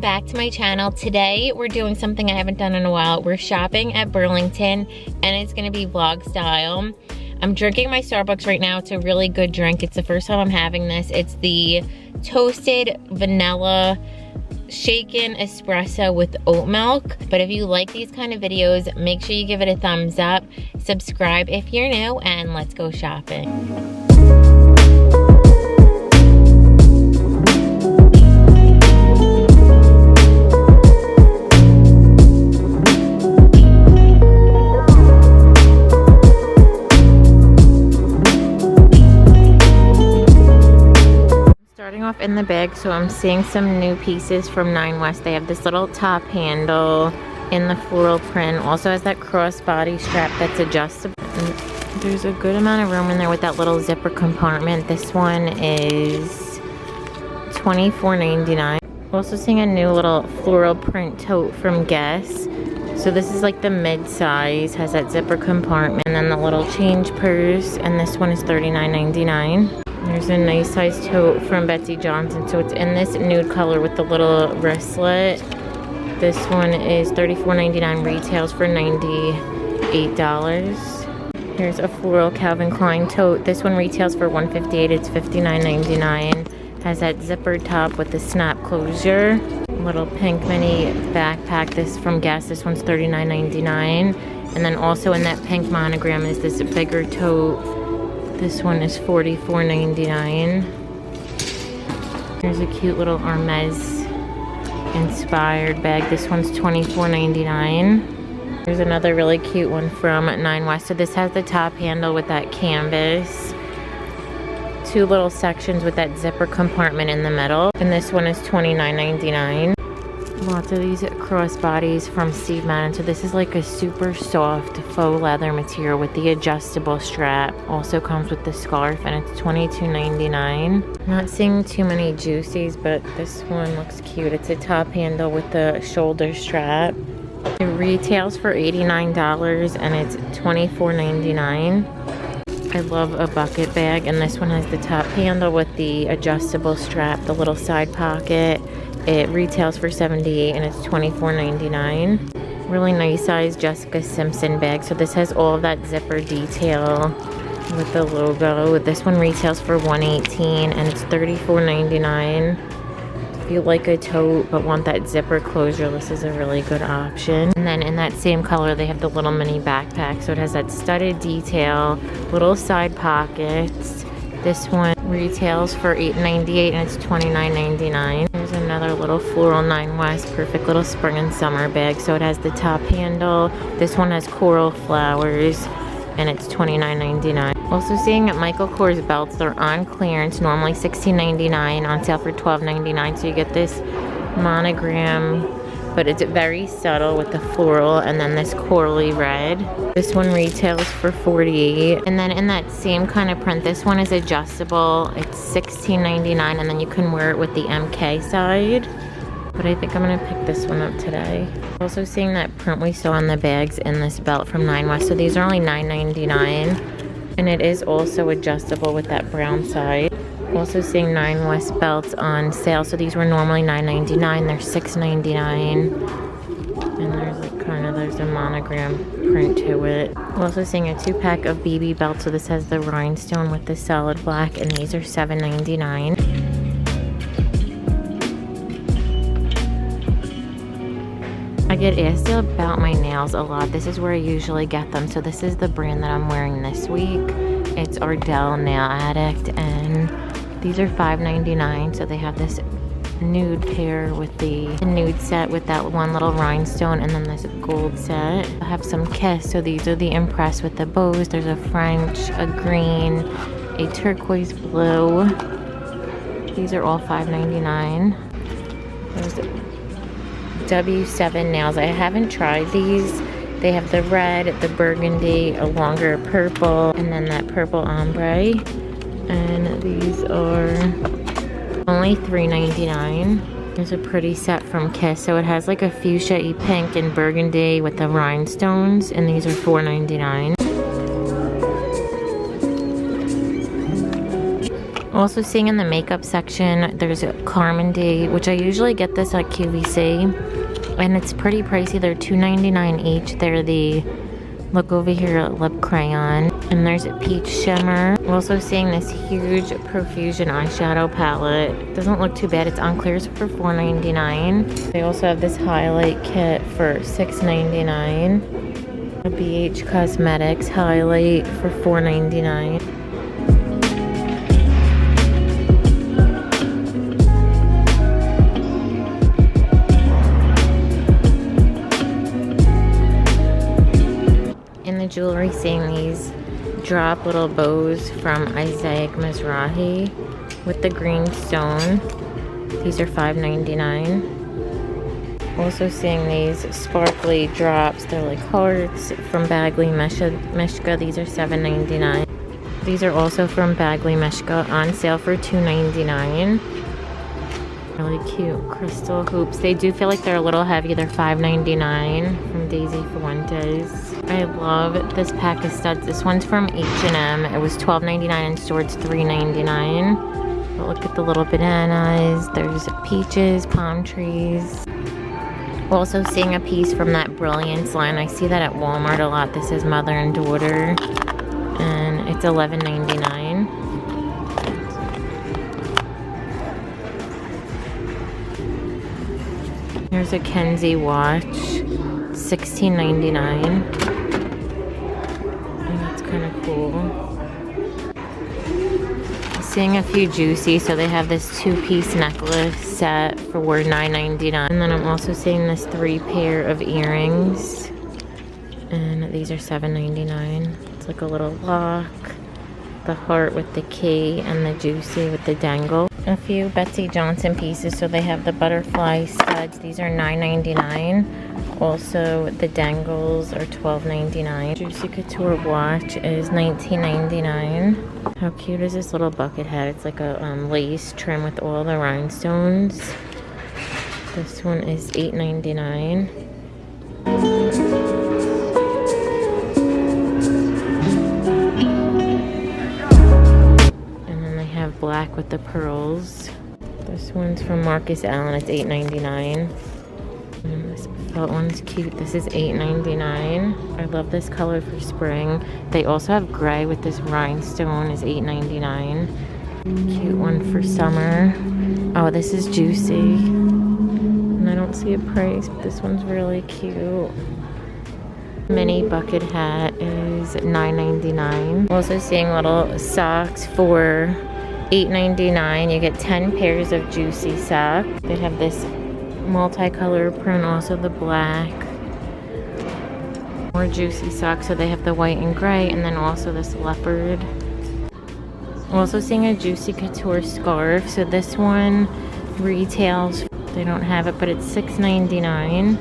back to my channel. Today we're doing something I haven't done in a while. We're shopping at Burlington and it's gonna be vlog style. I'm drinking my Starbucks right now. It's a really good drink. It's the first time I'm having this. It's the toasted vanilla shaken espresso with oat milk. But if you like these kind of videos, make sure you give it a thumbs up, subscribe if you're new, and let's go shopping. Starting off in the bag, so I'm seeing some new pieces from 9 West. They have this little top handle in the floral print. Also has that crossbody strap that's adjustable. And there's a good amount of room in there with that little zipper compartment. This one is $24.99. Also seeing a new little floral print tote from Guess. So this is like the mid-size, has that zipper compartment, and then the little change purse, and this one is $39.99. There's a nice size tote from Betsy Johnson. So it's in this nude color with the little wristlet. This one is $34.99, retails for $98. Here's a floral Calvin Klein tote. This one retails for $158. It's $59.99. Has that zipper top with the snap closure. Little pink mini backpack. This from Guess. This one's $39.99. And then also in that pink monogram is this bigger tote. This one is $44.99. There's a cute little Hermes inspired bag. This one's $24.99. There's another really cute one from 9 West. So this has the top handle with that canvas. 2 little sections with that zipper compartment in the middle. And this one is $29.99. Lots of these crossbodies from Steve Madden. So this is like a super soft faux leather material with the adjustable strap. Also comes with the scarf and it's $22.99. I'm not seeing too many juicies, but this one looks cute. It's a top handle with the shoulder strap. It retails for $89 and it's $24.99. I love a bucket bag, and this one has the top handle with the adjustable strap, the little side pocket. It retails for $78 and it's $24.99. Really nice size Jessica Simpson bag. So this has all of that zipper detail with the logo. This one retails for $118 and it's $34.99. If you like a tote but want that zipper closure, this is a really good option. And then in that same color, they have the little mini backpack. So it has that studded detail, little side pockets. This one retails for $8.98 and it's $29.99. There's another little floral 9 West perfect little spring and summer bag. So it has the top handle. This one has coral flowers and it's $29.99. Also seeing at Michael Kors belts, they're on clearance, normally $16.99, on sale for $12.99. So you get this monogram, but it's very subtle with the floral and then this corally red. This one retails for $48. And then in that same kind of print, this one is adjustable. It's $16.99 and then you can wear it with the MK side. But I think I'm gonna pick this one up today. Also seeing that print we saw on the bags in this belt from 9 West. So these are only $9.99. And it is also adjustable with that brown side. Also seeing 9 West belts on sale. So these were normally $9.99. They're $6.99. And there's like there's a monogram print to it. Also seeing a 2-pack of BB belts. So this has the rhinestone with the solid black, and these are $7.99. I get asked about my nails a lot. This is where I usually get them. So this is the brand that I'm wearing this week. It's Ardell Nail Addict, and these are $5.99. So they have this nude pair with the nude set with that one little rhinestone, and then this gold set. I have some Kiss. So these are the Impress with the bows. There's a French, a green, a turquoise blue. These are all $5.99. There's W7 nails. I haven't tried these. They have the red, the burgundy, a longer purple, and then that purple ombre. And these are only $3.99. There's a pretty set from Kiss. So it has like a fuchsia-y pink and burgundy with the rhinestones, and these are $4.99. Also seeing in the makeup section, there's a Carmen D, which I usually get this at QVC. And it's pretty pricey. They're $2.99 each. They're the, look over here, lip crayon. And there's a peach shimmer. We're also seeing this huge Profusion eyeshadow palette. Doesn't look too bad. It's on clearance for $4.99. They also have this highlight kit for $6.99. A BH Cosmetics highlight for $4.99. In the jewelry, seeing these drop little bows from Isaac Mizrahi with the green stone. These are $5.99. Also seeing these sparkly drops. They're like hearts from Bagley Mishka. These are $7.99. These are also from Bagley Mishka, on sale for $2.99. Really cute crystal hoops. They do feel like they're a little heavy. They're $5.99 from Daisy Fuentes. I love this pack of studs. This one's from H&M. It was $12.99 in store. It's $3.99. But look at the little bananas. There's peaches, palm trees. We're also seeing a piece from that Brilliance line. I see that at Walmart a lot. This is mother and daughter. And it's $11.99. Here's a Kenzie watch, $16.99. That's kind of cool. Seeing a few Juicy, so they have this 2-piece necklace set for $9.99. And then I'm also seeing this 3 pair of earrings, and these are $7.99. It's like a little lock, the heart with the key, and the Juicy with the dangle. A few Betsy Johnson pieces, so they have the butterfly studs. These are $9.99. Also, the dangles are $12.99. Juicy Couture watch is $19.99. How cute is this little bucket hat? It's like a lace trim with all the rhinestones. This one is $8.99. Black with the pearls. This one's from Marcus Allen. It's $8.99. This felt one's cute. This is $8.99. I love this color for spring. They also have gray with this rhinestone. Is $8.99. Cute one for summer. Oh, this is Juicy. And I don't see a price, but this one's really cute. Mini bucket hat is $9.99. Also seeing little socks for $8.99. You get 10 pairs of Juicy socks. They have this multicolor print, also the black. More Juicy socks, so they have the white and gray, and then also this leopard. Also seeing a Juicy Couture scarf. So this one retails, they don't have it, but it's $6.99.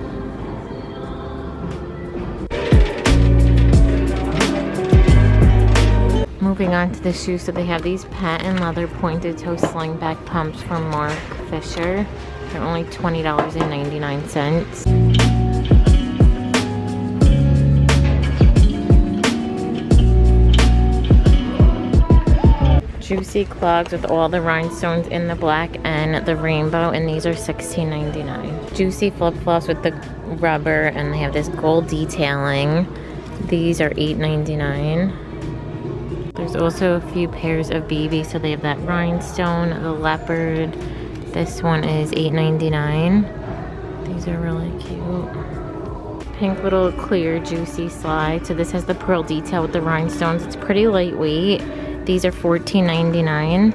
Moving on to the shoes, so they have these patent leather pointed toe slingback pumps from Mark Fisher. They're only $20.99. Juicy clogs with all the rhinestones in the black and the rainbow, and these are $16.99. Juicy flip-flops with the rubber, and they have this gold detailing. These are $8.99. There's also a few pairs of BB, so they have that rhinestone, the leopard. This one is $8.99. These are really cute. Pink little clear Juicy slide. So this has the pearl detail with the rhinestones. It's pretty lightweight. These are $14.99.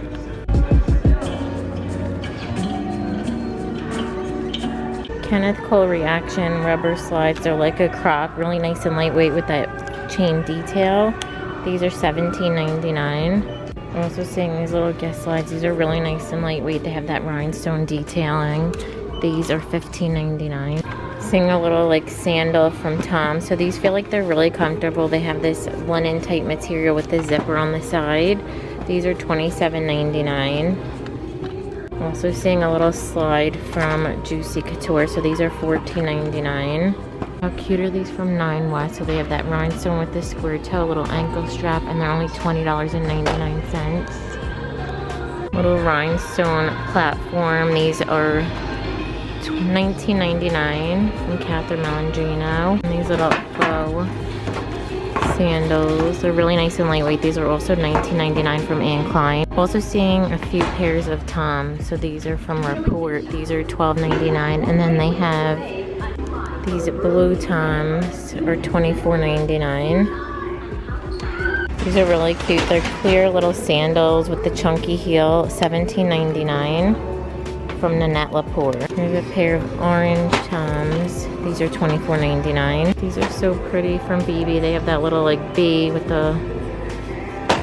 Kenneth Cole Reaction rubber slides. They're like a croc, really nice and lightweight with that chain detail. These are $17.99. I'm also seeing these little guest slides. These are really nice and lightweight. They have that rhinestone detailing. These are $15.99. Seeing a little like sandal from Tom. So these feel like they're really comfortable. They have this linen type material with the zipper on the side. These are $27.99. Also seeing a little slide from Juicy Couture. So these are $14.99. How cute are these from 9 West? So they have that rhinestone with the square toe, little ankle strap, and they're only $20.99. Little rhinestone platform. These are $19.99 from Catherine Malandrino. And these little faux sandals. They're really nice and lightweight. These are also $19.99 from Anne Klein. Also seeing a few pairs of Toms. So these are from Report. These are $12.99. And then they have these blue Toms are $24.99. These are really cute. They're clear little sandals with the chunky heel, $17.99 from Nanette Lepore. Here's a pair of orange Toms. These are $24.99. These are so pretty from BB. They have that little like B with the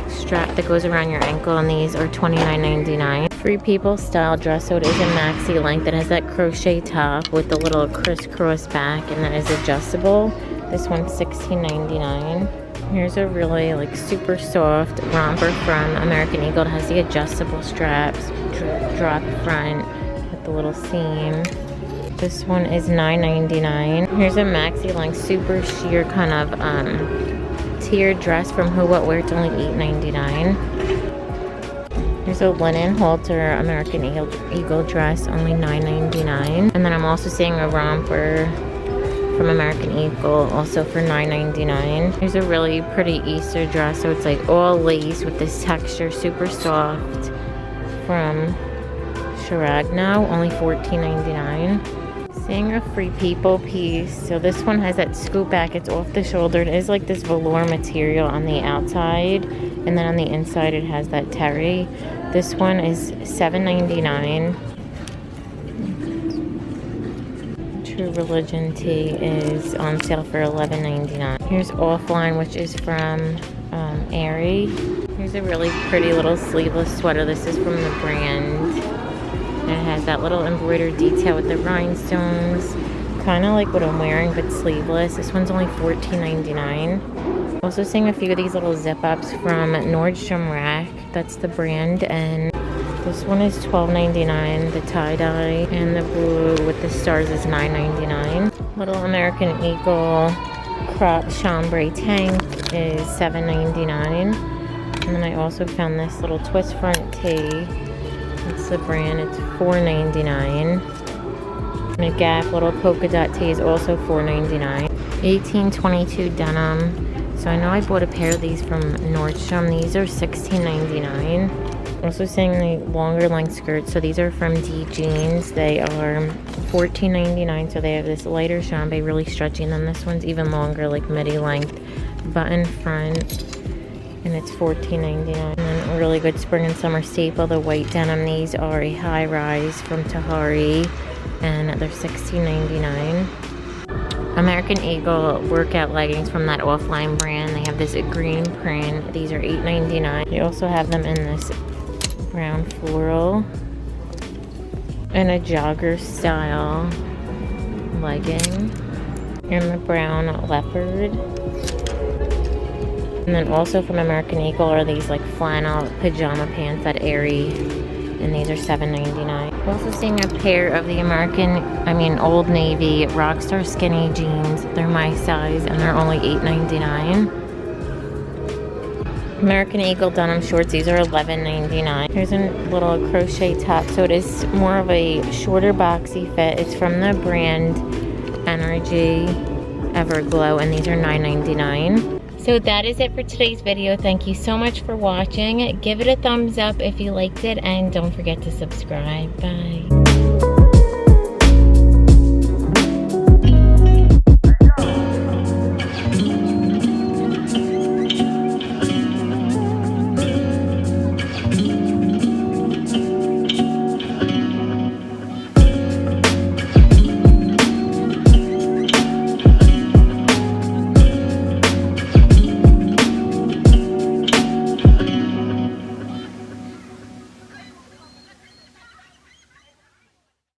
strap that goes around your ankle, and these are $29.99. Free People style dress, so it is a maxi length. It has that crochet top with the little crisscross back, and that is adjustable. This one's $16.99. Here's a really like super soft romper from American Eagle. It has the adjustable straps, drop front with the little seam. This one is $9.99. Here's a maxi length super sheer kind of tiered dress from Who What Wear. It's only $8.99. Here's a linen halter American Eagle dress, only $9.99. And then I'm also seeing a romper from American Eagle, also for $9.99. Here's a really pretty Easter dress, so it's like all lace with this texture, super soft, from Chiragno, only $14.99. Seeing a Free People piece. So this one has that scoop back, it's off the shoulder. It is like this velour material on the outside, and then on the inside it has that terry. This one is $7.99. True Religion tee is on sale for $11.99. Here's Offline, which is from Aerie. Here's a really pretty little sleeveless sweater. This is from the brand. And it has that little embroidered detail with the rhinestones. Kind of like what I'm wearing, but sleeveless. This one's only $14.99. Also seeing a few of these little zip-ups from Nordstrom Rack. That's the brand. And this one is $12.99, the tie-dye, and the blue with the stars is $9.99. Little American Eagle crop chambray tank is $7.99. And then I also found this little twist front tee. It's the brand, it's $4.99. And a Gap little polka dot tee is also $4.99. 1822 denim. So I know I bought a pair of these from Nordstrom. These are $16.99. Also seeing the longer length skirts, so these are from D Jeans. They are $14.99, so they have this lighter chambray, really stretchy, and then this one's even longer, like midi length, button front, and it's $14.99. And then a really good spring and summer staple, the white denim. These are a high rise from Tahari, and they're $16.99. American Eagle workout leggings from that Offline brand. They have this green print. These are $8.99. They also have them in this brown floral and a jogger style legging and the brown leopard. And then also from American Eagle are these like flannel pajama pants, that airy, and these are $7.99. We're also seeing a pair of the Old Navy Rockstar skinny jeans. They're my size and they're only $8.99. American Eagle denim shorts, these are $11.99. Here's a little crochet top, so it is more of a shorter boxy fit. It's from the brand Energy Everglow, and these are $9.99. So that is it for today's video. Thank you so much for watching. Give it a thumbs up if you liked it, and don't forget to subscribe. Bye.